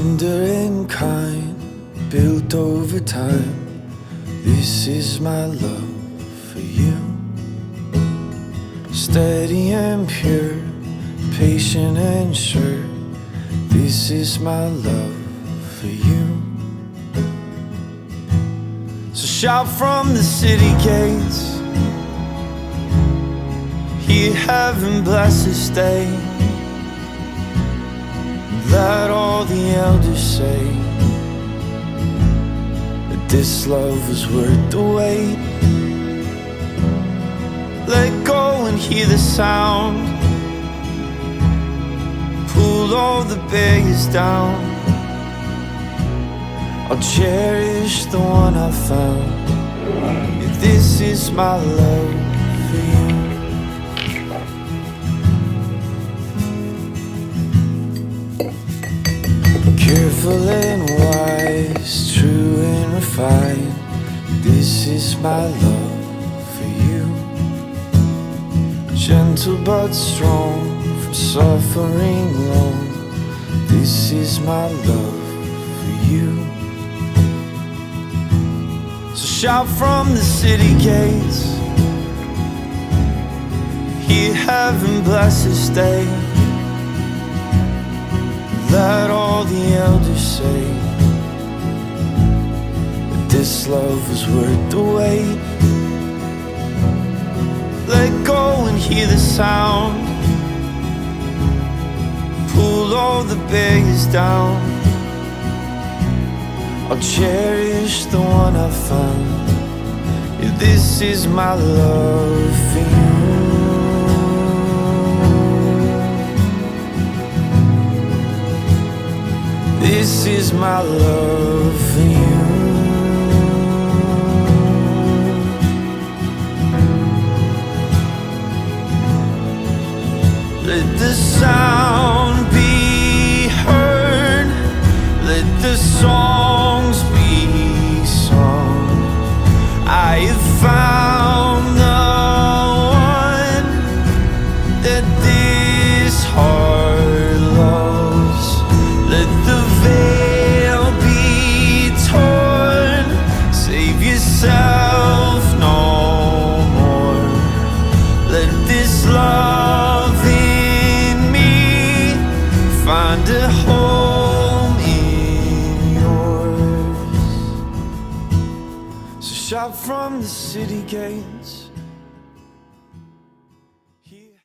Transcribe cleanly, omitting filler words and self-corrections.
tender and kind, built over time. This is my love for you. Steady and pure, patient and sure. This is my love for you. So shout from the city gates, hear heaven bless this day. Let all the elders say that this love was worth the wait. Let go and hear the sound, pull all the barriers down. I'll cherish the one I found. Yeah, this is my love for you. Careful and wise, true and refined. This is my love for you. Gentle but strong, from suffering long. This is my love for you. So shout from the city gates, hear heaven bless this day. Let all the elders say that this love was worth the wait. Let go and hear the sound, pull all the barriers down. I'll cherish the one I found. Yeah, this is my love for you. This is my love for you. Let the sound be heard, let the songs be sung. I have found the one that this heart loves. Let the veil be torn, save yourself no more. Let this love in me find a home in yours. So shout from the city gates,